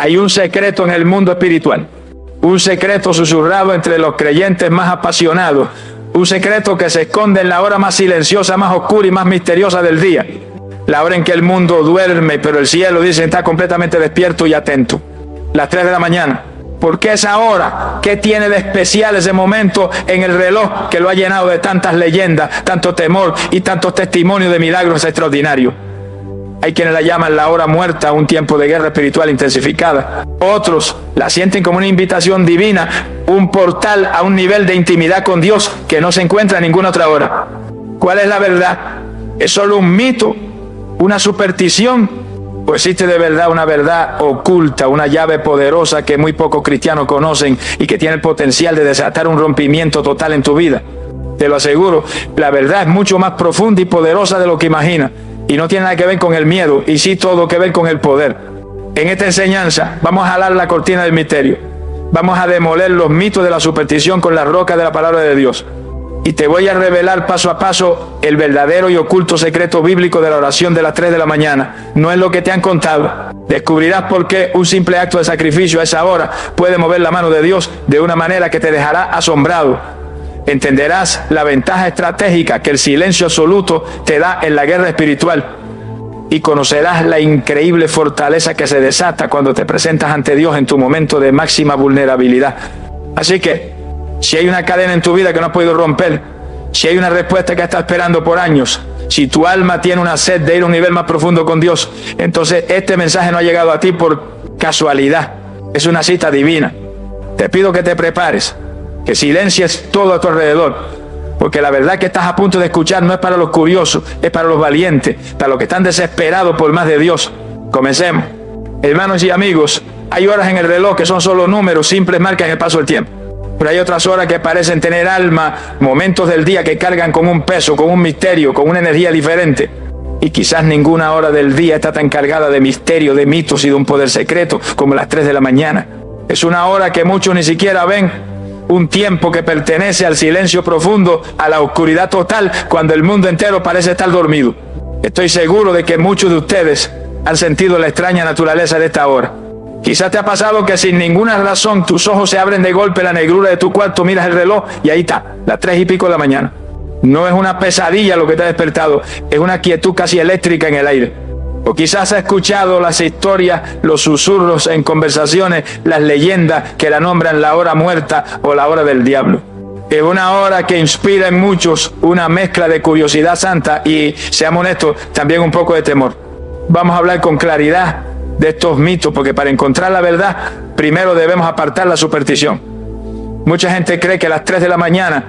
Hay un secreto en el mundo espiritual, un secreto susurrado entre los creyentes más apasionados, un secreto que se esconde en la hora más silenciosa, más oscura y más misteriosa del día, la hora en que el mundo duerme, pero el cielo, dicen, está completamente despierto y atento. Las 3 de la mañana. ¿Por qué esa hora? ¿Qué tiene de especial ese momento en el reloj que lo ha llenado de tantas leyendas, tanto temor y tantos testimonios de milagros extraordinarios? Hay quienes la llaman la hora muerta, un tiempo de guerra espiritual intensificada. Otros la sienten como una invitación divina, un portal a un nivel de intimidad con Dios que no se encuentra en ninguna otra hora. ¿Cuál es la verdad? ¿Es solo un mito, una superstición? ¿O existe de verdad una verdad oculta, una llave poderosa que muy pocos cristianos conocen y que tiene el potencial de desatar un rompimiento total en tu vida? Te lo aseguro, la verdad es mucho más profunda y poderosa de lo que imaginas. Y no tiene nada que ver con el miedo, y sí todo que ver con el poder. En esta enseñanza vamos a jalar la cortina del misterio. Vamos a demoler los mitos de la superstición con la roca de la palabra de Dios. Y te voy a revelar paso a paso el verdadero y oculto secreto bíblico de la oración de las 3 de la mañana. No es lo que te han contado. Descubrirás por qué un simple acto de sacrificio a esa hora puede mover la mano de Dios de una manera que te dejará asombrado. Entenderás la ventaja estratégica que el silencio absoluto te da en la guerra espiritual. Y conocerás la increíble fortaleza que se desata cuando te presentas ante Dios en tu momento de máxima vulnerabilidad. Así que, si hay una cadena en tu vida que no has podido romper, si hay una respuesta que estás esperando por años, si tu alma tiene una sed de ir a un nivel más profundo con Dios, entonces este mensaje no ha llegado a ti por casualidad. Es una cita divina. Te pido que te prepares, que silencies todo a tu alrededor, porque la verdad que estás a punto de escuchar no es para los curiosos, es para los valientes, para los que están desesperados por más de Dios. Comencemos. Hermanos y amigos, hay horas en el reloj que son solo números, simples marcas en el paso del tiempo. Pero hay otras horas que parecen tener alma, momentos del día que cargan con un peso, con un misterio, con una energía diferente. Y quizás ninguna hora del día está tan cargada de misterio, de mitos y de un poder secreto como las 3 de la mañana. Es una hora que muchos ni siquiera ven, un tiempo que pertenece al silencio profundo, a la oscuridad total, cuando el mundo entero parece estar dormido. Estoy seguro de que muchos de ustedes han sentido la extraña naturaleza de esta hora. Quizás te ha pasado que sin ninguna razón tus ojos se abren de golpe, la negrura de tu cuarto, miras el reloj y ahí está, las 3 y pico de la mañana. No es una pesadilla lo que te ha despertado, es una quietud casi eléctrica en el aire. O quizás has escuchado las historias, los susurros en conversaciones, las leyendas que la nombran la hora muerta o la hora del diablo. Es una hora que inspira en muchos una mezcla de curiosidad santa y, seamos honestos, también un poco de temor. Vamos a hablar con claridad de estos mitos, porque para encontrar la verdad, primero debemos apartar la superstición. Mucha gente cree que las 3 de la mañana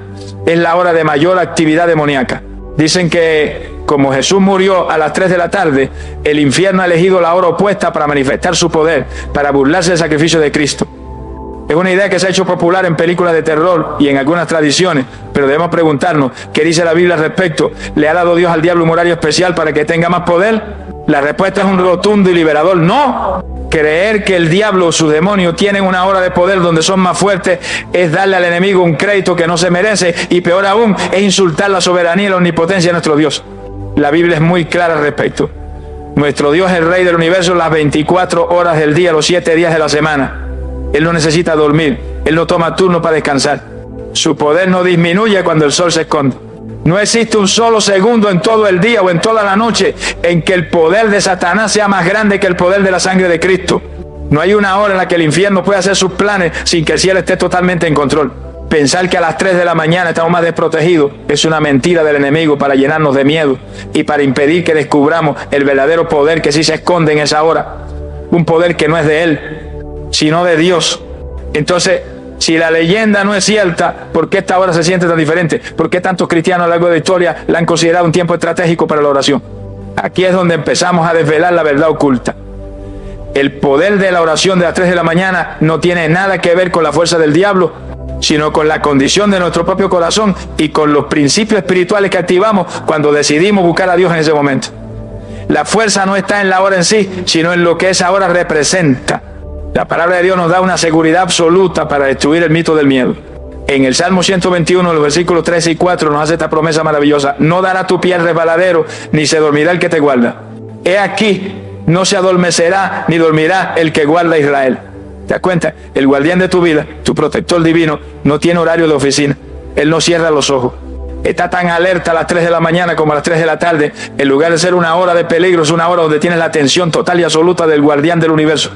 es la hora de mayor actividad demoníaca. Dicen que como Jesús murió a las 3 de la tarde, el infierno ha elegido la hora opuesta para manifestar su poder, para burlarse del sacrificio de Cristo. Es una idea que se ha hecho popular en películas de terror y en algunas tradiciones, pero debemos preguntarnos, ¿qué dice la Biblia al respecto? ¿Le ha dado Dios al diablo un horario especial para que tenga más poder? La respuesta es un rotundo y liberador no. Creer que el diablo o sus demonios tienen una hora de poder donde son más fuertes es darle al enemigo un crédito que no se merece, y peor aún, es insultar la soberanía y la omnipotencia de nuestro Dios. La Biblia es muy clara al respecto. Nuestro Dios es el Rey del universo las 24 horas del día, los 7 días de la semana. Él no necesita dormir, Él no toma turno para descansar. Su poder no disminuye cuando el sol se esconde. No existe un solo segundo en todo el día o en toda la noche en que el poder de Satanás sea más grande que el poder de la sangre de Cristo. No hay una hora en la que el infierno pueda hacer sus planes sin que el cielo esté totalmente en control. Pensar que a las 3 de la mañana estamos más desprotegidos es una mentira del enemigo para llenarnos de miedo y para impedir que descubramos el verdadero poder que sí se esconde en esa hora. Un poder que no es de Él, sino de Dios. Entonces, si la leyenda no es cierta, ¿por qué esta hora se siente tan diferente? ¿Por qué tantos cristianos a lo largo de la historia la han considerado un tiempo estratégico para la oración? Aquí es donde empezamos a desvelar la verdad oculta. El poder de la oración de las 3 de la mañana no tiene nada que ver con la fuerza del diablo, sino con la condición de nuestro propio corazón y con los principios espirituales que activamos cuando decidimos buscar a Dios en ese momento. La fuerza no está en la hora en sí, sino en lo que esa hora representa. La palabra de Dios nos da una seguridad absoluta para destruir el mito del miedo. En el Salmo 121, los versículos 3 y 4 nos hace esta promesa maravillosa: no dará tu pie al resbaladero, ni se dormirá el que te guarda. He aquí no se adormecerá ni dormirá el que guarda a Israel. ¿Te das cuenta? El guardián de tu vida, tu protector divino, no tiene horario de oficina. Él no cierra los ojos. Está tan alerta a las 3 de la mañana como a las 3 de la tarde. En lugar de ser una hora de peligro, es una hora donde tienes la atención total y absoluta del guardián del universo.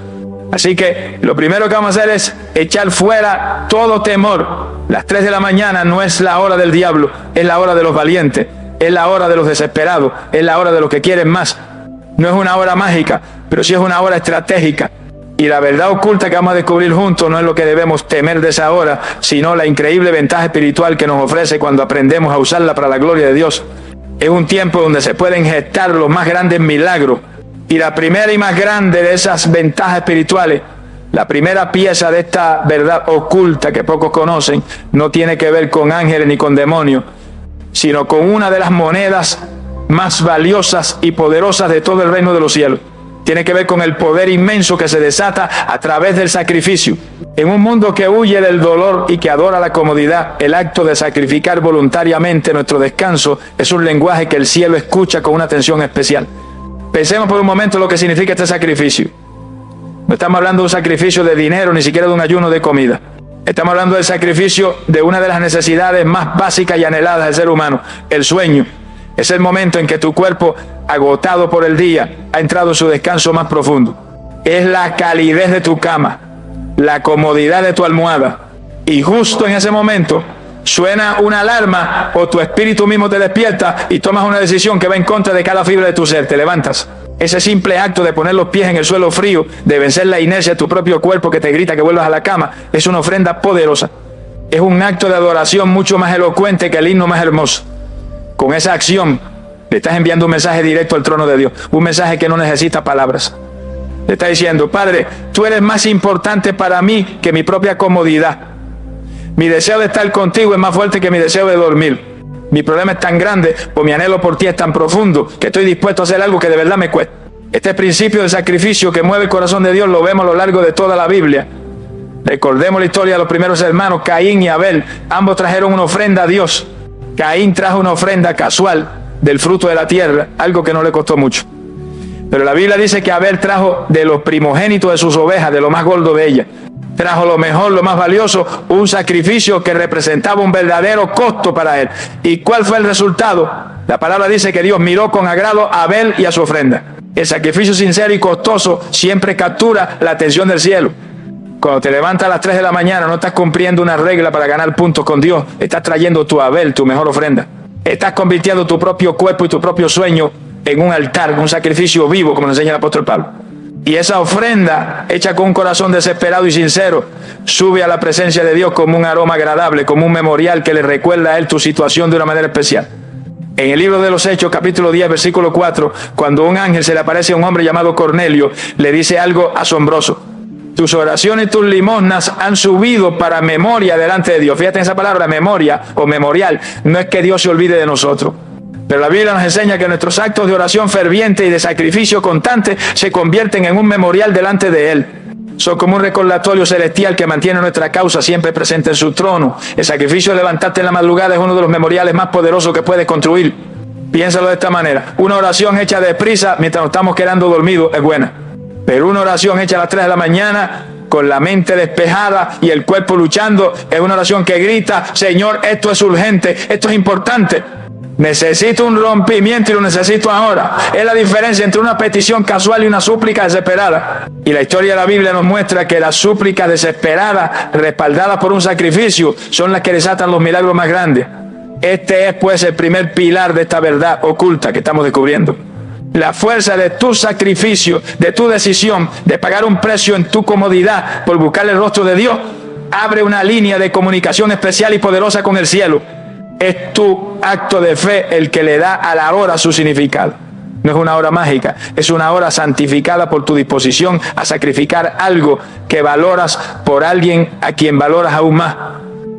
Así que lo primero que vamos a hacer es echar fuera todo temor. Las 3 de la mañana no es la hora del diablo, es la hora de los valientes, es la hora de los desesperados, es la hora de los que quieren más. No es una hora mágica, pero sí es una hora estratégica. Y la verdad oculta que vamos a descubrir juntos no es lo que debemos temer de esa hora, sino la increíble ventaja espiritual que nos ofrece cuando aprendemos a usarla para la gloria de Dios. Es un tiempo donde se pueden gestar los más grandes milagros. Y la primera y más grande de esas ventajas espirituales, la primera pieza de esta verdad oculta que pocos conocen, no tiene que ver con ángeles ni con demonios, sino con una de las monedas más valiosas y poderosas de todo el reino de los cielos. Tiene que ver con el poder inmenso que se desata a través del sacrificio. En un mundo que huye del dolor y que adora la comodidad, el acto de sacrificar voluntariamente nuestro descanso es un lenguaje que el cielo escucha con una atención especial. Pensemos por un momento lo que significa este sacrificio. No estamos hablando de un sacrificio de dinero, ni siquiera de un ayuno de comida. Estamos hablando del sacrificio de una de las necesidades más básicas y anheladas del ser humano, el sueño. Es el momento en que tu cuerpo, agotado por el día, ha entrado en su descanso más profundo. Es la calidez de tu cama, la comodidad de tu almohada. Y justo en ese momento suena una alarma o tu espíritu mismo te despierta y tomas una decisión que va en contra de cada fibra de tu ser. Te levantas. Ese simple acto de poner los pies en el suelo frío, de vencer la inercia de tu propio cuerpo que te grita que vuelvas a la cama, es una ofrenda poderosa. Es un acto de adoración mucho más elocuente que el himno más hermoso. Con esa acción le estás enviando un mensaje directo al trono de Dios, un mensaje que no necesita palabras. Le está diciendo: Padre, tú eres más importante para mí que mi propia comodidad. Mi deseo de estar contigo es más fuerte que mi deseo de dormir. Mi problema es tan grande, o mi anhelo por ti es tan profundo, que estoy dispuesto a hacer algo que de verdad me cueste. Este principio de sacrificio que mueve el corazón de Dios lo vemos a lo largo de toda la Biblia. Recordemos la historia de los primeros hermanos, Caín y Abel. Ambos trajeron una ofrenda a Dios. Caín trajo una ofrenda casual del fruto de la tierra, algo que no le costó mucho. Pero la Biblia dice que Abel trajo de los primogénitos de sus ovejas, de lo más gordo de ellas. Trajo lo mejor, lo más valioso, un sacrificio que representaba un verdadero costo para él. ¿Y cuál fue el resultado? La palabra dice que Dios miró con agrado a Abel y a su ofrenda. El sacrificio sincero y costoso siempre captura la atención del cielo. Cuando te levantas a las 3 de la mañana, no estás cumpliendo una regla para ganar puntos con Dios. Estás trayendo tu Abel, tu mejor ofrenda. Estás convirtiendo tu propio cuerpo y tu propio sueño en un altar, un sacrificio vivo, como nos enseña el apóstol Pablo. Y esa ofrenda, hecha con un corazón desesperado y sincero, sube a la presencia de Dios como un aroma agradable, como un memorial que le recuerda a él tu situación de una manera especial. En el libro de los Hechos, capítulo 10, versículo 4, cuando un ángel se le aparece a un hombre llamado Cornelio, le dice algo asombroso: tus oraciones y tus limosnas han subido para memoria delante de Dios. Fíjate en esa palabra, memoria o memorial. No es que Dios se olvide de nosotros. Pero la Biblia nos enseña que nuestros actos de oración ferviente y de sacrificio constante se convierten en un memorial delante de Él. Son como un recordatorio celestial que mantiene nuestra causa siempre presente en su trono. El sacrificio de levantarte en la madrugada es uno de los memoriales más poderosos que puedes construir. Piénsalo de esta manera: una oración hecha deprisa mientras nos estamos quedando dormidos es buena. Pero una oración hecha a las 3 de la mañana, con la mente despejada y el cuerpo luchando, es una oración que grita: Señor, esto es urgente, esto es importante. Necesito un rompimiento y lo necesito ahora. Es la diferencia entre una petición casual y una súplica desesperada. Y la historia de la Biblia nos muestra que las súplicas desesperadas, respaldadas por un sacrificio, son las que desatan los milagros más grandes. Este es pues el primer pilar de esta verdad oculta que estamos descubriendo. La fuerza de tu sacrificio, de tu decisión de pagar un precio en tu comodidad por buscar el rostro de Dios, abre una línea de comunicación especial y poderosa con el cielo. Es tu acto de fe el que le da a la hora su significado. No es una hora mágica, es una hora santificada por tu disposición a sacrificar algo que valoras por alguien a quien valoras aún más.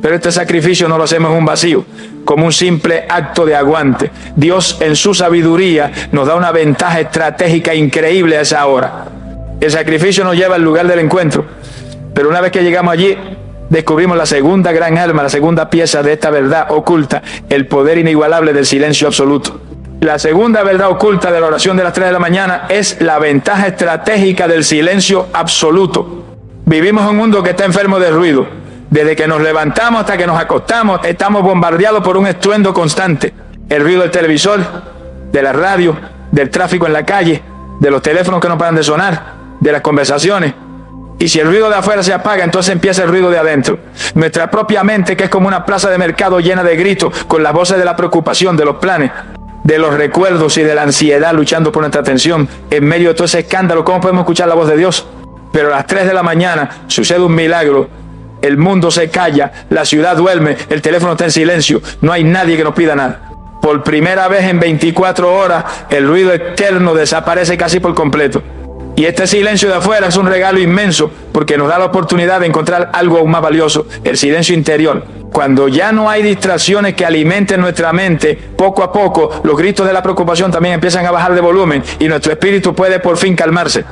Pero este sacrificio no lo hacemos en un vacío, como un simple acto de aguante. Dios en su sabiduría nos da una ventaja estratégica increíble a esa hora. El sacrificio nos lleva al lugar del encuentro, pero una vez que llegamos allí, descubrimos la segunda gran arma, la segunda pieza de esta verdad oculta: el poder inigualable del silencio absoluto. La segunda verdad oculta de la oración de las 3 de la mañana es la ventaja estratégica del silencio absoluto. Vivimos en un mundo que está enfermo de ruido. Desde que nos levantamos hasta que nos acostamos, estamos bombardeados por un estruendo constante. El ruido del televisor, de la radio, del tráfico en la calle, de los teléfonos que no paran de sonar, de las conversaciones. Y si el ruido de afuera se apaga, entonces empieza el ruido de adentro. Nuestra propia mente, que es como una plaza de mercado llena de gritos, con las voces de la preocupación, de los planes, de los recuerdos y de la ansiedad luchando por nuestra atención. En medio de todo ese escándalo, ¿cómo podemos escuchar la voz de Dios? Pero a las 3 de la mañana sucede un milagro. El mundo se calla, la ciudad duerme, el teléfono está en silencio, no hay nadie que nos pida nada. Por primera vez en 24 horas, el ruido externo desaparece casi por completo. Y este silencio de afuera es un regalo inmenso, porque nos da la oportunidad de encontrar algo aún más valioso, el silencio interior. Cuando ya no hay distracciones que alimenten nuestra mente, poco a poco los gritos de la preocupación también empiezan a bajar de volumen y nuestro espíritu puede por fin calmarse.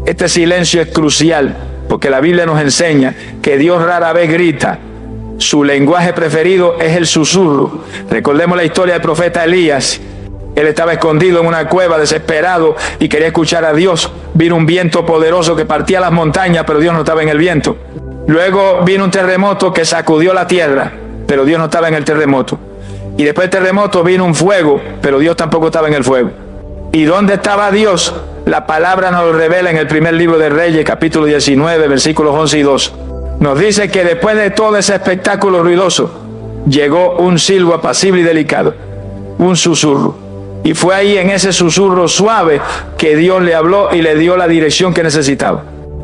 Este silencio es crucial, porque la Biblia nos enseña que Dios rara vez grita. Su lenguaje preferido es el susurro. Recordemos la historia del profeta Elías. Él estaba escondido en una cueva, desesperado, y quería escuchar a Dios. Vino un viento poderoso que partía las montañas, pero Dios no estaba en el viento. Luego vino un terremoto que sacudió la tierra, pero Dios no estaba en el terremoto. Y después del terremoto vino un fuego, pero Dios tampoco estaba en el fuego. ¿Y dónde estaba Dios? La palabra nos lo revela en el primer libro de Reyes, capítulo 19, versículos 11 y 12. Nos dice que después de todo ese espectáculo ruidoso, llegó un silbo apacible y delicado, un susurro. Y fue ahí, en ese susurro suave, que Dios le habló y le dio la dirección que necesitaba.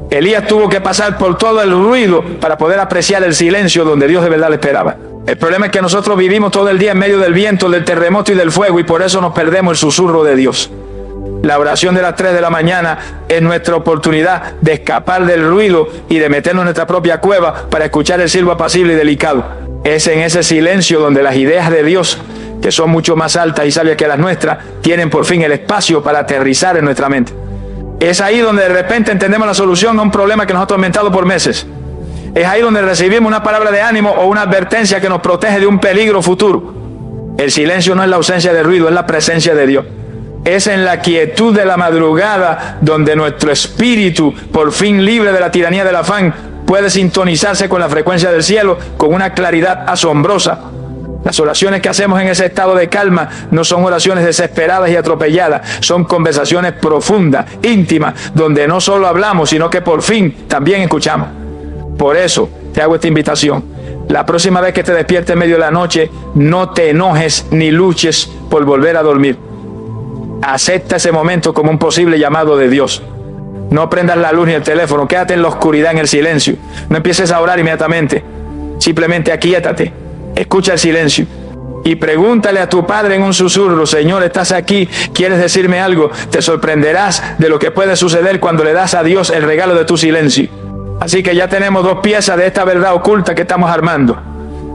Elías tuvo que pasar por todo el ruido para poder apreciar el silencio donde Dios de verdad le esperaba. El problema es que nosotros vivimos todo el día en medio del viento, del terremoto y del fuego, y por eso nos perdemos el susurro de Dios. La oración de las 3 de la mañana es nuestra oportunidad de escapar del ruido y de meternos en nuestra propia cueva para escuchar el silbo apacible y delicado. Es en ese silencio donde las ideas de Dios, que son mucho más altas y sabias que las nuestras, tienen por fin el espacio para aterrizar en nuestra mente. Es ahí donde de repente entendemos la solución a un problema que nos ha atormentado por meses. Es ahí donde recibimos una palabra de ánimo o una advertencia que nos protege de un peligro futuro. El silencio no es la ausencia de ruido, es la presencia de Dios. Es en la quietud de la madrugada donde nuestro espíritu, por fin libre de la tiranía del afán, puede sintonizarse con la frecuencia del cielo con una claridad asombrosa. Las oraciones que hacemos en ese estado de calma no son oraciones desesperadas y atropelladas, son conversaciones profundas, íntimas, donde no solo hablamos, sino que por fin también escuchamos. Por eso te hago esta invitación. La próxima vez que te despiertes en medio de la noche, no te enojes ni luches por volver a dormir. Acepta ese momento como un posible llamado de Dios. No prendas la luz ni el teléfono, quédate en la oscuridad, en el silencio. No empieces a orar inmediatamente. Simplemente aquíétate, escucha el silencio y pregúntale a tu Padre en un susurro: Señor, ¿estás aquí? ¿Quieres decirme algo? Te sorprenderás de lo que puede suceder cuando le das a Dios el regalo de tu silencio. Así que ya tenemos 2 piezas de esta verdad oculta que estamos armando.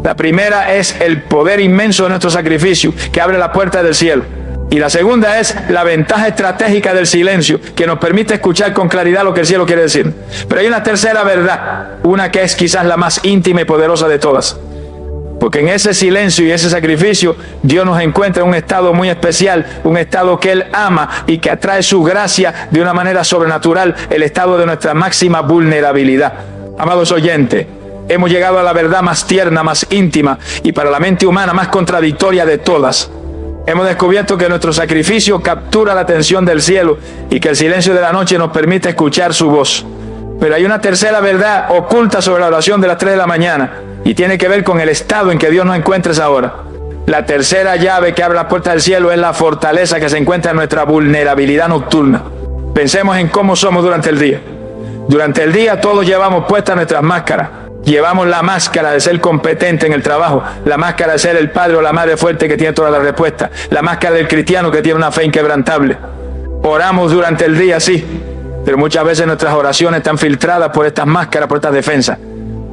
La primera es el poder inmenso de nuestro sacrificio, que abre la puerta del cielo. Y la segunda es la ventaja estratégica del silencio, que nos permite escuchar con claridad lo que el cielo quiere decir. Pero hay una tercera verdad, una que es quizás la más íntima y poderosa de todas. Porque en ese silencio y ese sacrificio, Dios nos encuentra en un estado muy especial, un estado que Él ama y que atrae su gracia de una manera sobrenatural, el estado de nuestra máxima vulnerabilidad. Amados oyentes, hemos llegado a la verdad más tierna, más íntima y para la mente humana más contradictoria de todas. Hemos descubierto que nuestro sacrificio captura la atención del cielo y que el silencio de la noche nos permite escuchar su voz. Pero hay una tercera verdad oculta sobre la oración de las 3 de la mañana y tiene que ver con el estado en que Dios nos encuentra ahora. La tercera llave que abre la puerta del cielo es la fortaleza que se encuentra en nuestra vulnerabilidad nocturna. Pensemos en cómo somos durante el día. Durante el día todos llevamos puestas nuestras máscaras. Llevamos la máscara de ser competente en el trabajo, la máscara de ser el padre o la madre fuerte que tiene todas las respuestas, la máscara del cristiano que tiene una fe inquebrantable. Oramos durante el día, sí, pero muchas veces nuestras oraciones están filtradas por estas máscaras, por estas defensas.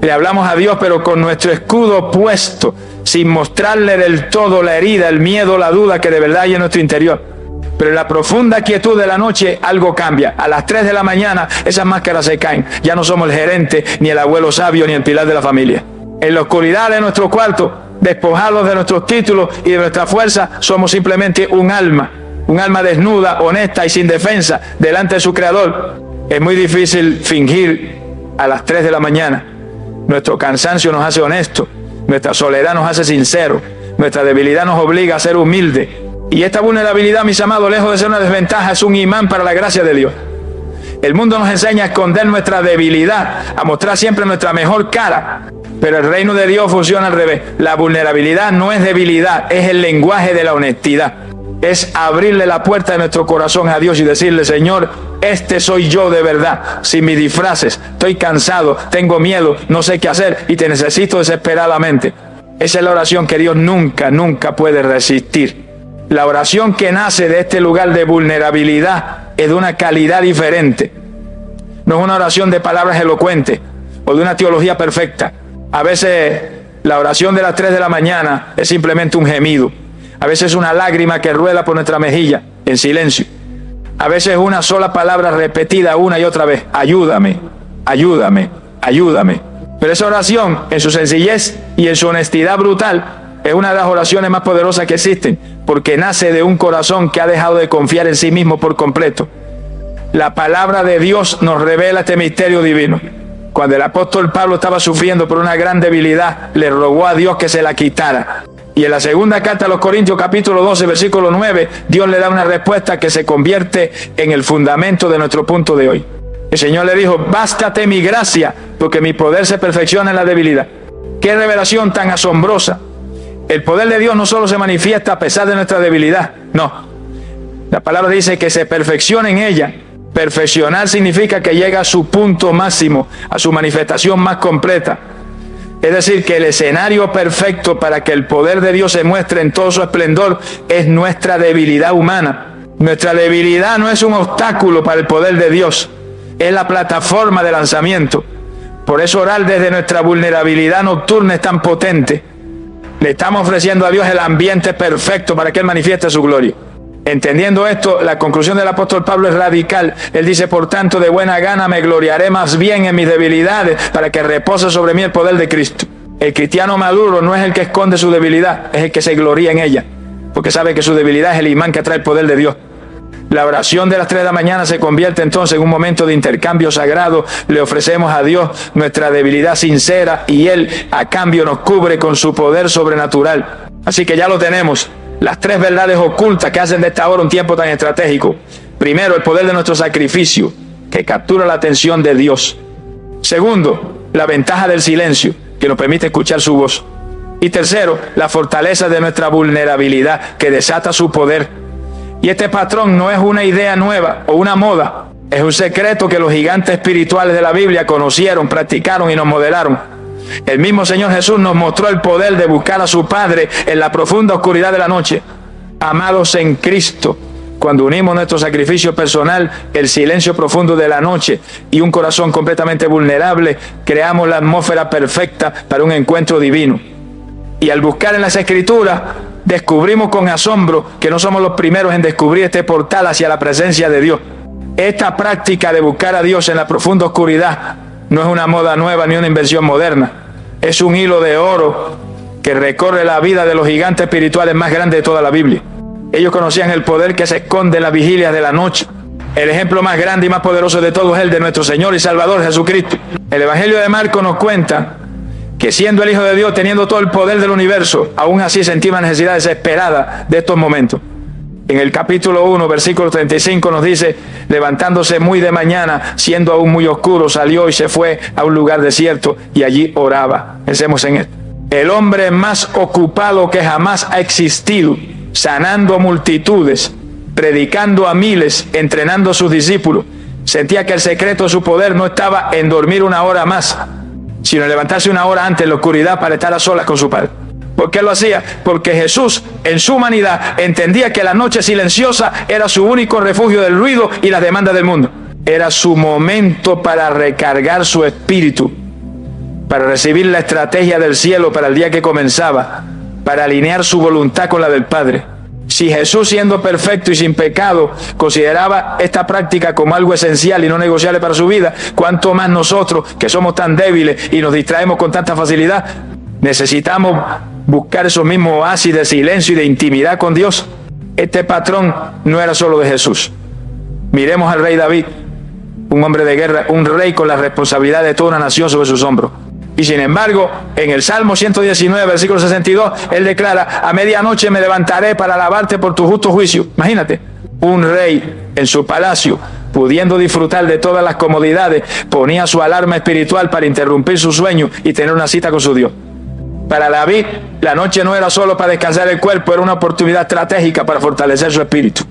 Le hablamos a Dios, pero con nuestro escudo puesto, sin mostrarle del todo la herida, el miedo, la duda que de verdad hay en nuestro interior. Pero en la profunda quietud de la noche algo cambia. A las 3 de la mañana esas máscaras se caen. Ya no somos el gerente, ni el abuelo sabio, ni el pilar de la familia. En la oscuridad de nuestro cuarto despojados de nuestros títulos y de nuestra fuerza, somos simplemente un alma desnuda, honesta y sin defensa delante de su Creador. Es muy difícil fingir a las 3 de la mañana. Nuestro cansancio nos hace honestos, nuestra soledad nos hace sinceros, nuestra debilidad nos obliga a ser humildes. Y esta vulnerabilidad, mis amados, lejos de ser una desventaja, es un imán para la gracia de Dios. El mundo nos enseña a esconder nuestra debilidad, a mostrar siempre nuestra mejor cara, pero el reino de Dios funciona al revés. La vulnerabilidad no es debilidad, es el lenguaje de la honestidad. Es abrirle la puerta de nuestro corazón a Dios y decirle: Señor, este soy yo de verdad, sin mis disfraces. Estoy cansado, tengo miedo, no sé qué hacer y te necesito desesperadamente. Esa es la oración que Dios nunca puede resistir. La oración que nace de este lugar de vulnerabilidad es de una calidad diferente. No es una oración de palabras elocuentes o de una teología perfecta. A veces la oración de las 3 de la mañana es simplemente un gemido. A veces es una lágrima que rueda por nuestra mejilla en silencio. A veces es una sola palabra repetida una y otra vez: ayúdame, ayúdame, ayúdame. Pero esa oración, en su sencillez y en su honestidad brutal, es una de las oraciones más poderosas que existen, porque nace de un corazón que ha dejado de confiar en sí mismo por completo. La palabra de Dios nos revela este misterio divino. Cuando el apóstol Pablo estaba sufriendo por una gran debilidad, le rogó a Dios que se la quitara. Y en la segunda carta a los Corintios, capítulo 12, versículo 9, Dios le da una respuesta que se convierte en el fundamento de nuestro punto de hoy. El Señor le dijo: bástate mi gracia, porque mi poder se perfecciona en la debilidad. ¡Qué revelación tan asombrosa! El poder de Dios no solo se manifiesta a pesar de nuestra debilidad, no. La palabra dice que se perfecciona en ella. Perfeccionar significa que llega a su punto máximo, a su manifestación más completa. Es decir, que el escenario perfecto para que el poder de Dios se muestre en todo su esplendor es nuestra debilidad humana. Nuestra debilidad no es un obstáculo para el poder de Dios, es la plataforma de lanzamiento. Por eso orar desde nuestra vulnerabilidad nocturna es tan potente. Le estamos ofreciendo a Dios el ambiente perfecto para que Él manifieste su gloria. Entendiendo esto, la conclusión del apóstol Pablo es radical. Él dice: por tanto, de buena gana me gloriaré más bien en mis debilidades, para que repose sobre mí el poder de Cristo. El cristiano maduro no es el que esconde su debilidad, es el que se gloría en ella, porque sabe que su debilidad es el imán que atrae el poder de Dios. La oración de las 3 de la mañana se convierte entonces en un momento de intercambio sagrado. Le ofrecemos a Dios nuestra debilidad sincera y Él a cambio nos cubre con su poder sobrenatural. Así que ya lo tenemos. Las 3 verdades ocultas que hacen de esta hora un tiempo tan estratégico. Primero, el poder de nuestro sacrificio, que captura la atención de Dios. Segundo, la ventaja del silencio, que nos permite escuchar su voz. Y tercero, la fortaleza de nuestra vulnerabilidad, que desata su poder. Y este patrón no es una idea nueva o una moda. Es un secreto que los gigantes espirituales de la Biblia conocieron, practicaron y nos modelaron. El mismo Señor Jesús nos mostró el poder de buscar a su Padre en la profunda oscuridad de la noche. Amados en Cristo, cuando unimos nuestro sacrificio personal, el silencio profundo de la noche y un corazón completamente vulnerable, creamos la atmósfera perfecta para un encuentro divino. Y al buscar en las Escrituras, descubrimos con asombro que no somos los primeros en descubrir este portal hacia la presencia de Dios. Esta práctica de buscar a Dios en la profunda oscuridad no es una moda nueva ni una invención moderna. Es un hilo de oro que recorre la vida de los gigantes espirituales más grandes de toda la Biblia. Ellos conocían el poder que se esconde en las vigilias de la noche. El ejemplo más grande y más poderoso de todos es el de nuestro Señor y Salvador Jesucristo. El Evangelio de Marcos nos cuenta que siendo el Hijo de Dios, teniendo todo el poder del universo, aún así sentía una necesidad desesperada de estos momentos. En el capítulo 1, versículo 35 nos dice: levantándose muy de mañana, siendo aún muy oscuro, salió y se fue a un lugar desierto y allí oraba. Pensemos en esto. El hombre más ocupado que jamás ha existido, sanando multitudes, predicando a miles, entrenando a sus discípulos, sentía que el secreto de su poder no estaba en dormir una hora más, sino en levantarse una hora antes en la oscuridad para estar a solas con su Padre. ¿Por qué lo hacía? Porque Jesús, en su humanidad, entendía que la noche silenciosa era su único refugio del ruido y las demandas del mundo. Era su momento para recargar su espíritu, para recibir la estrategia del cielo para el día que comenzaba, para alinear su voluntad con la del Padre. Si Jesús, siendo perfecto y sin pecado, consideraba esta práctica como algo esencial y no negociable para su vida, ¿cuánto más nosotros, que somos tan débiles y nos distraemos con tanta facilidad? Necesitamos buscar esos mismos oasis de silencio y de intimidad con Dios. Este patrón no era solo de Jesús. Miremos al rey David, un hombre de guerra, un rey con la responsabilidad de toda una nación sobre sus hombros. Y sin embargo, en el Salmo 119, versículo 62, él declara: a medianoche me levantaré para alabarte por tu justo juicio. Imagínate, un rey en su palacio, pudiendo disfrutar de todas las comodidades, ponía su alarma espiritual para interrumpir su sueño y tener una cita con su Dios. Para David, la noche no era solo para descansar el cuerpo, era una oportunidad estratégica para fortalecer su espíritu.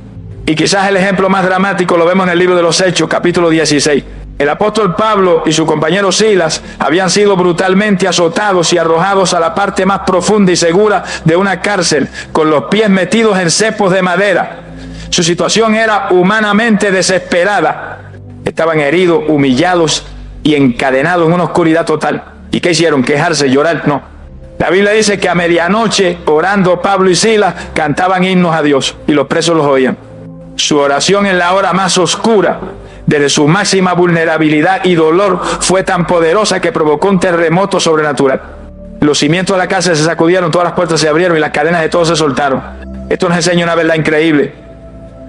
Y quizás el ejemplo más dramático lo vemos en el libro de los Hechos, capítulo 16. El apóstol Pablo y su compañero Silas habían sido brutalmente azotados y arrojados a la parte más profunda y segura de una cárcel, con los pies metidos en cepos de madera. Su situación era humanamente desesperada. Estaban heridos, humillados y encadenados en una oscuridad total. ¿Y qué hicieron? ¿Quejarse, llorar? No. La Biblia dice que a medianoche, orando, Pablo y Silas cantaban himnos a Dios y los presos los oían. Su oración en la hora más oscura, desde su máxima vulnerabilidad y dolor, fue tan poderosa que provocó un terremoto sobrenatural. Los cimientos de la cárcel se sacudieron, todas las puertas se abrieron y las cadenas de todos se soltaron. Esto nos enseña una verdad increíble.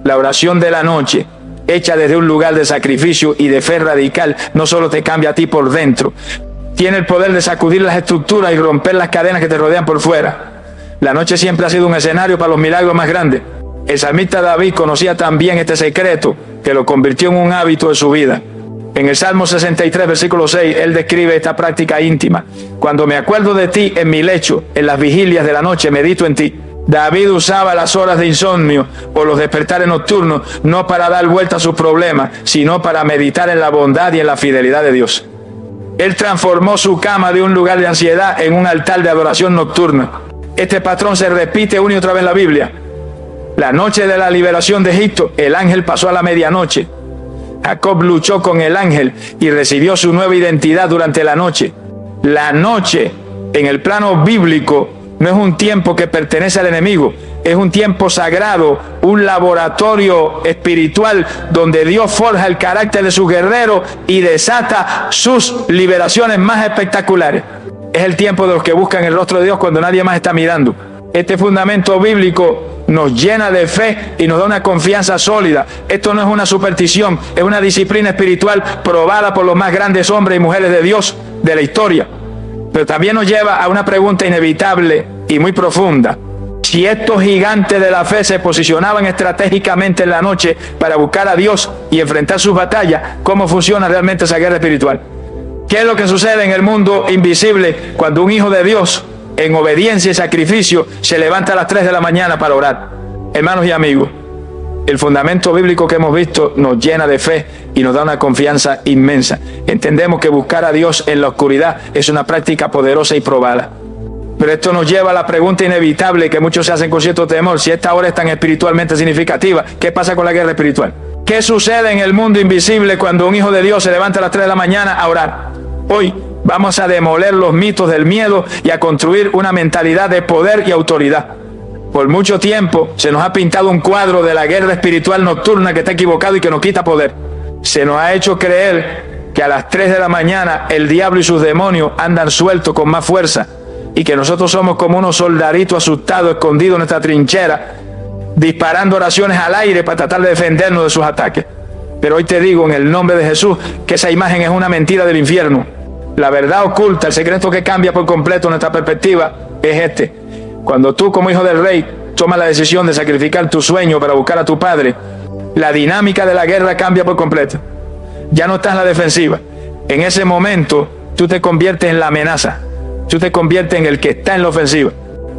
La oración de la noche, hecha desde un lugar de sacrificio y de fe radical, no solo te cambia a ti por dentro, tiene el poder de sacudir las estructuras y romper las cadenas que te rodean por fuera. La noche siempre ha sido un escenario para los milagros más grandes. El salmista David conocía también este secreto, que lo convirtió en un hábito de su vida. En el Salmo 63, versículo 6, él describe esta práctica íntima. Cuando me acuerdo de ti en mi lecho, en las vigilias de la noche, medito en ti. David usaba las horas de insomnio o los despertares nocturnos no para dar vuelta a sus problemas, sino para meditar en la bondad y en la fidelidad de Dios. Él transformó su cama de un lugar de ansiedad en un altar de adoración nocturna. Este patrón se repite una y otra vez en la Biblia. La noche de la liberación de Egipto, el ángel pasó a la medianoche. Jacob luchó con el ángel y recibió su nueva identidad durante la noche. La noche, en el plano bíblico, no es un tiempo que pertenece al enemigo, es un tiempo sagrado, un laboratorio espiritual donde Dios forja el carácter de sus guerreros y desata sus liberaciones más espectaculares. Es el tiempo de los que buscan el rostro de Dios cuando nadie más está mirando. Este fundamento bíblico nos llena de fe y nos da una confianza sólida. Esto no es una superstición, es una disciplina espiritual probada por los más grandes hombres y mujeres de Dios de la historia. Pero también nos lleva a una pregunta inevitable y muy profunda. Si estos gigantes de la fe se posicionaban estratégicamente en la noche para buscar a Dios y enfrentar sus batallas, ¿cómo funciona realmente esa guerra espiritual? ¿Qué es lo que sucede en el mundo invisible cuando un hijo de Dios, en obediencia y sacrificio, se levanta a las 3 de la mañana para orar? Hermanos y amigos, el fundamento bíblico que hemos visto nos llena de fe y nos da una confianza inmensa. Entendemos que buscar a Dios en la oscuridad es una práctica poderosa y probada. Pero esto nos lleva a la pregunta inevitable que muchos se hacen con cierto temor. Si esta hora es tan espiritualmente significativa, ¿qué pasa con la guerra espiritual? ¿Qué sucede en el mundo invisible cuando un hijo de Dios se levanta a las 3 de la mañana a orar? Hoy vamos a demoler los mitos del miedo y a construir una mentalidad de poder y autoridad. Por mucho tiempo se nos ha pintado un cuadro de la guerra espiritual nocturna que está equivocado y que nos quita poder. Se nos ha hecho creer que a las 3 de la mañana el diablo y sus demonios andan sueltos con más fuerza y que nosotros somos como unos soldaditos asustados escondidos en nuestra trinchera, disparando oraciones al aire para tratar de defendernos de sus ataques. Pero hoy te digo en el nombre de Jesús que esa imagen es una mentira del infierno. La verdad oculta, el secreto que cambia por completo nuestra perspectiva es este. Cuando tú como hijo del rey tomas la decisión de sacrificar tu sueño para buscar a tu padre, la dinámica de la guerra cambia por completo. Ya no estás en la defensiva. En ese momento tú te conviertes en la amenaza. Tú te conviertes en el que está en la ofensiva.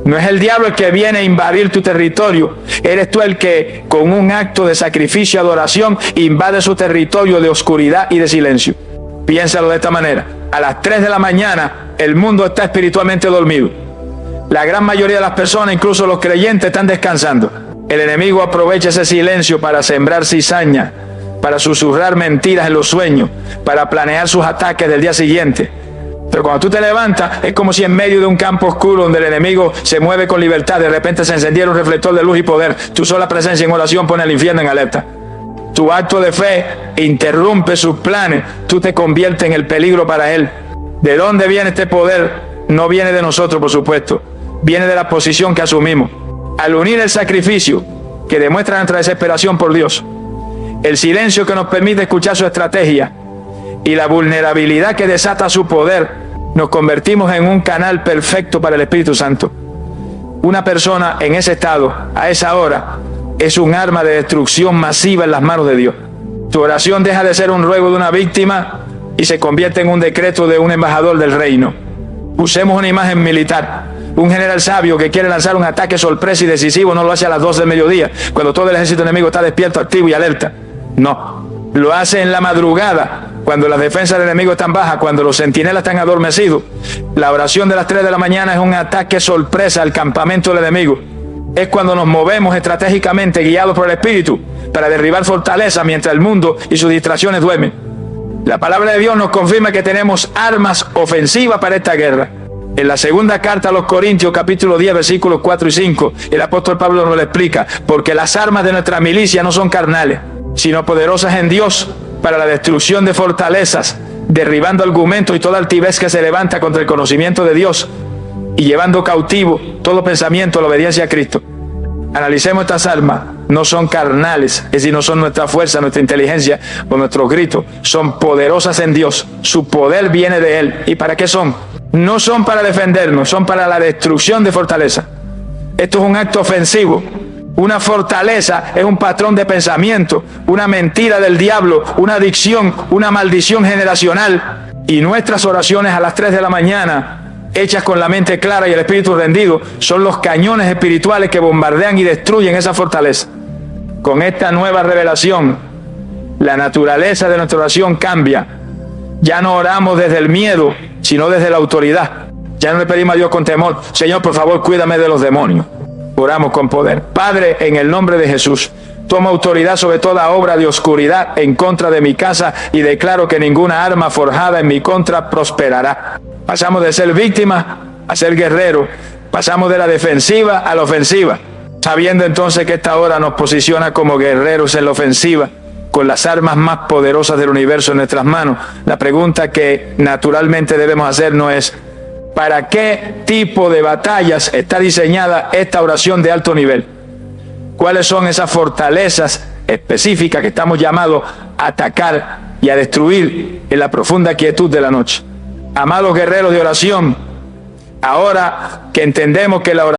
No es el diablo el que viene a invadir tu territorio. Eres tú el que con un acto de sacrificio y adoración invade su territorio de oscuridad y de silencio. Piénsalo de esta manera. A las 3 de la mañana el mundo está espiritualmente dormido. La gran mayoría de las personas, incluso los creyentes, están descansando. El enemigo aprovecha ese silencio para sembrar cizaña, para susurrar mentiras en los sueños, para planear sus ataques del día siguiente. Pero cuando tú te levantas, es como si en medio de un campo oscuro donde el enemigo se mueve con libertad, de repente se encendiera un reflector de luz y poder. Tu sola presencia en oración pone al infierno en alerta. Tu acto de fe interrumpe sus planes. Tú te conviertes en el peligro para él. ¿De dónde viene este poder? No viene de nosotros, por supuesto. viene de la posición que asumimos. Al unir el sacrificio que demuestra nuestra desesperación por Dios, el silencio que nos permite escuchar su estrategia y la vulnerabilidad que desata su poder, nos convertimos en un canal perfecto para el Espíritu Santo. Una persona en ese estado, a esa hora, es un arma de destrucción masiva en las manos de Dios. Tu oración deja de ser un ruego de una víctima y se convierte en un decreto de un embajador del reino. Usemos una imagen militar. Un general sabio que quiere lanzar un ataque sorpresa y decisivo no lo hace a las 12 del mediodía, cuando todo el ejército enemigo está despierto, activo y alerta. No, lo hace en la madrugada, cuando las defensas del enemigo están bajas, cuando los centinelas están adormecidos. La oración de las 3 de la mañana es un ataque sorpresa al campamento del enemigo. Es cuando nos movemos estratégicamente, guiados por el Espíritu, para derribar fortalezas mientras el mundo y sus distracciones duermen. La palabra de Dios nos confirma que tenemos armas ofensivas para esta guerra. En la segunda carta a los Corintios, capítulo 10, versículos 4 y 5, el apóstol Pablo nos lo explica, porque las armas de nuestra milicia no son carnales, sino poderosas en Dios para la destrucción de fortalezas, derribando argumentos y toda altivez que se levanta contra el conocimiento de Dios y llevando cautivo todo pensamiento a la obediencia a Cristo. Analicemos estas armas, no son carnales, es decir, no son nuestra fuerza, nuestra inteligencia o nuestros gritos, son poderosas en Dios, su poder viene de Él. ¿Y para qué son? No son para defendernos, son para la destrucción de fortaleza. Esto es un acto ofensivo. Una fortaleza es un patrón de pensamiento, una mentira del diablo, una adicción, una maldición generacional. Y nuestras oraciones a las 3 de la mañana, hechas con la mente clara y el espíritu rendido, son los cañones espirituales que bombardean y destruyen esa fortaleza. Con esta nueva revelación, la naturaleza de nuestra oración cambia. Ya no oramos desde el miedo, sino desde la autoridad. Ya no le pedimos a Dios con temor: Señor, por favor, cuídame de los demonios. Oramos con poder. Padre, en el nombre de Jesús, tomo autoridad sobre toda obra de oscuridad en contra de mi casa y declaro que ninguna arma forjada en mi contra prosperará. Pasamos de ser víctimas a ser guerreros. Pasamos de la defensiva a la ofensiva, sabiendo entonces que esta hora nos posiciona como guerreros en la ofensiva, con las armas más poderosas del universo en nuestras manos. La pregunta que naturalmente debemos hacernos es: ¿para qué tipo de batallas está diseñada esta oración de alto nivel? ¿Cuáles son esas fortalezas específicas que estamos llamados a atacar y a destruir en la profunda quietud de la noche? Amados guerreros de oración, ahora que entendemos que la oración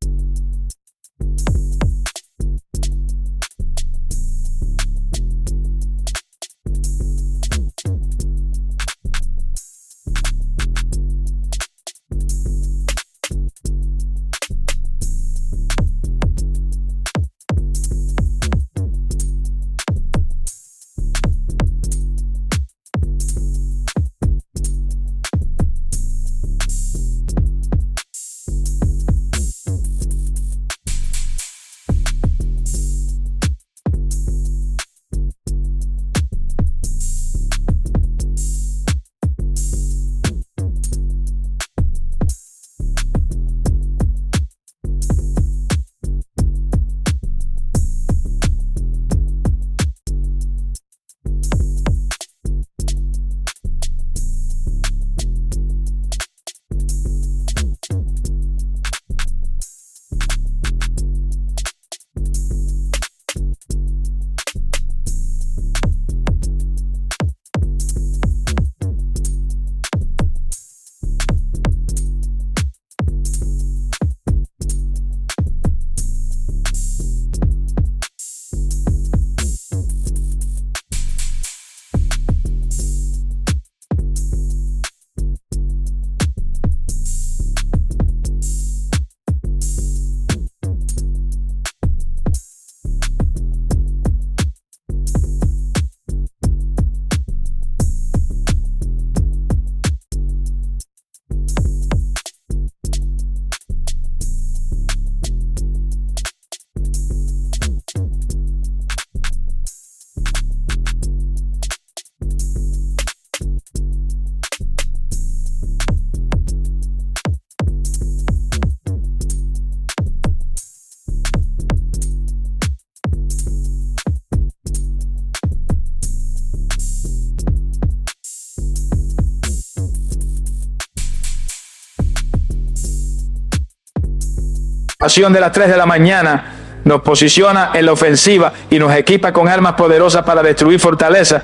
La oración de las 3 de la mañana nos posiciona en la ofensiva y nos equipa con armas poderosas para destruir fortalezas.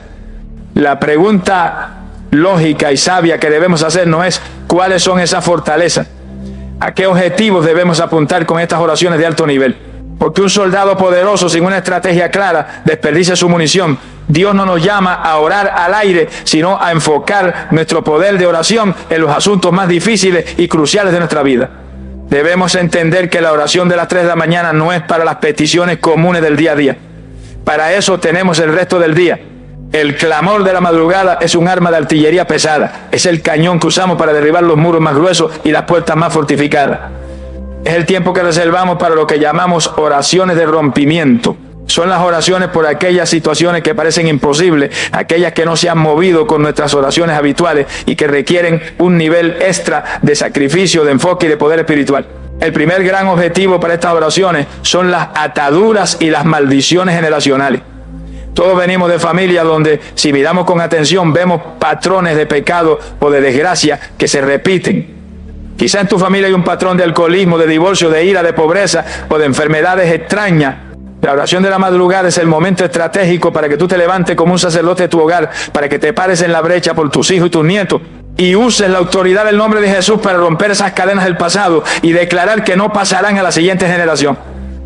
La pregunta lógica y sabia que debemos hacernos es: ¿cuáles son esas fortalezas? ¿A qué objetivos debemos apuntar con estas oraciones de alto nivel? Porque un soldado poderoso sin una estrategia clara desperdicia su munición. Dios no nos llama a orar al aire, sino a enfocar nuestro poder de oración en los asuntos más difíciles y cruciales de nuestra vida. Debemos entender que la oración de las 3 de la mañana no es para las peticiones comunes del día a día. Para eso tenemos el resto del día. El clamor de la madrugada es un arma de artillería pesada. Es el cañón que usamos para derribar los muros más gruesos y las puertas más fortificadas. Es el tiempo que reservamos para lo que llamamos oraciones de rompimiento. Son las oraciones por aquellas situaciones que parecen imposibles, aquellas que no se han movido con nuestras oraciones habituales y que requieren un nivel extra de sacrificio, de enfoque y de poder espiritual. El primer gran objetivo para estas oraciones son las ataduras y las maldiciones generacionales. Todos venimos de familias donde, si miramos con atención, vemos patrones de pecado o de desgracia que se repiten. Quizá en tu familia hay un patrón de alcoholismo, de divorcio, de ira, de pobreza o de enfermedades extrañas. La oración de la madrugada es el momento estratégico para que tú te levantes como un sacerdote de tu hogar, para que te pares en la brecha por tus hijos y tus nietos y uses la autoridad del nombre de Jesús para romper esas cadenas del pasado y declarar que no pasarán a la siguiente generación.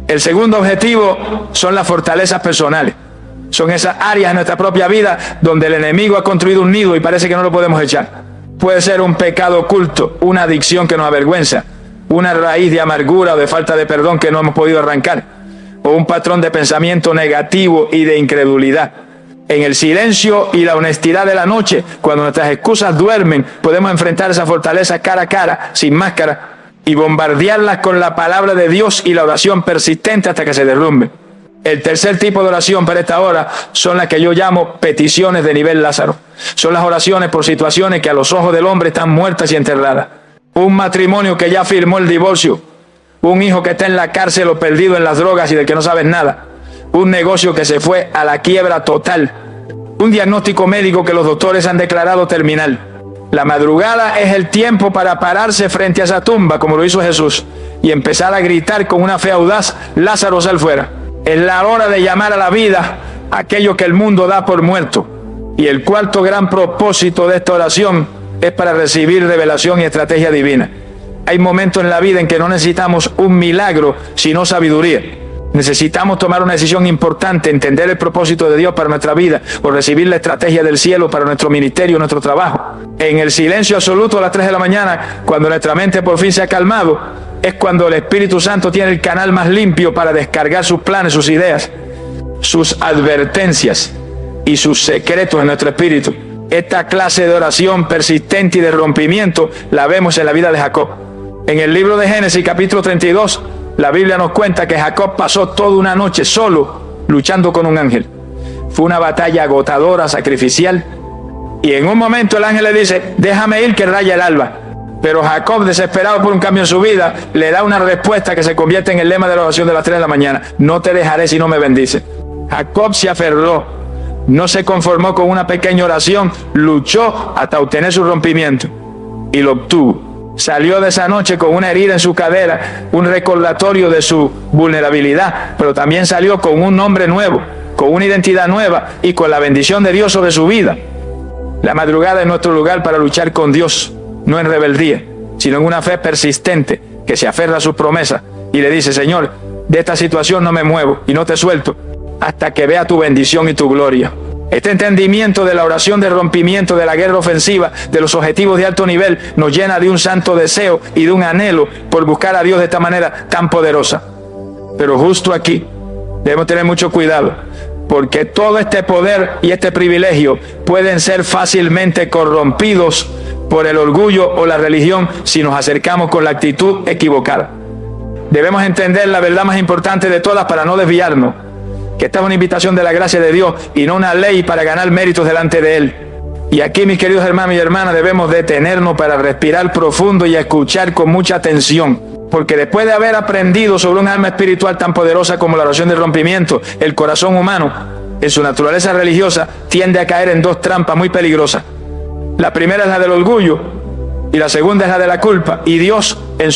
El segundo objetivo son las fortalezas personales. Son esas áreas de nuestra propia vida donde el enemigo ha construido un nido y parece que no lo podemos echar. Puede ser un pecado oculto, una adicción que nos avergüenza, una raíz de amargura o de falta de perdón que no hemos podido arrancar, o un patrón de pensamiento negativo y de incredulidad. En el silencio y la honestidad de la noche, cuando nuestras excusas duermen, podemos enfrentar esa fortaleza cara a cara, sin máscara, y bombardearlas con la palabra de Dios y la oración persistente hasta que se derrumbe. El tercer tipo de oración para esta hora son las que yo llamo peticiones de nivel Lázaro. Son las oraciones por situaciones que a los ojos del hombre están muertas y enterradas. Un matrimonio que ya firmó el divorcio. Un hijo que está en la cárcel o perdido en las drogas y del que no sabes nada. Un negocio que se fue a la quiebra total. Un diagnóstico médico que los doctores han declarado terminal. La madrugada es el tiempo para pararse frente a esa tumba, como lo hizo Jesús, y empezar a gritar con una fe audaz: Lázaro, sal fuera. Es la hora de llamar a la vida aquello que el mundo da por muerto. Y el cuarto gran propósito de esta oración es para recibir revelación y estrategia divina. Hay momentos en la vida en que no necesitamos un milagro, sino sabiduría. Necesitamos tomar una decisión importante, entender el propósito de Dios para nuestra vida, o recibir la estrategia del cielo para nuestro ministerio, nuestro trabajo. En el silencio absoluto a las 3 de la mañana, cuando nuestra mente por fin se ha calmado, es cuando el Espíritu Santo tiene el canal más limpio para descargar sus planes, sus ideas, sus advertencias y sus secretos en nuestro espíritu. Esta clase de oración persistente y de rompimiento la vemos en la vida de Jacob. En el libro de Génesis, capítulo 32, la Biblia nos cuenta que Jacob pasó toda una noche solo luchando con un ángel. Fue una batalla agotadora, sacrificial, y en un momento el ángel le dice: déjame ir que raya el alba. Pero Jacob, desesperado por un cambio en su vida, le da una respuesta que se convierte en el lema de la oración de las 3 de la mañana: no te dejaré si no me bendices. Jacob se aferró, no se conformó con una pequeña oración, luchó hasta obtener su rompimiento y lo obtuvo. Salió de esa noche con una herida en su cadera, un recordatorio de su vulnerabilidad, pero también salió con un nombre nuevo, con una identidad nueva y con la bendición de Dios sobre su vida. La madrugada es nuestro lugar para luchar con Dios, no en rebeldía, sino en una fe persistente que se aferra a sus promesas y le dice: Señor, de esta situación no me muevo y no te suelto hasta que vea tu bendición y tu gloria. Este entendimiento de la oración de rompimiento, de la guerra ofensiva, de los objetivos de alto nivel, nos llena de un santo deseo y de un anhelo por buscar a Dios de esta manera tan poderosa. Pero justo aquí debemos tener mucho cuidado, porque todo este poder y este privilegio pueden ser fácilmente corrompidos por el orgullo o la religión si nos acercamos con la actitud equivocada. Debemos entender la verdad más importante de todas para no desviarnos, que esta es una invitación de la gracia de Dios y no una ley para ganar méritos delante de Él. Y aquí, mis queridos hermanos y hermanas, debemos detenernos para respirar profundo y escuchar con mucha atención, porque después de haber aprendido sobre un alma espiritual tan poderosa como la oración de rompimiento, el corazón humano, en su naturaleza religiosa, tiende a caer en dos trampas muy peligrosas. La primera es la del orgullo y la segunda es la de la culpa, y Dios en su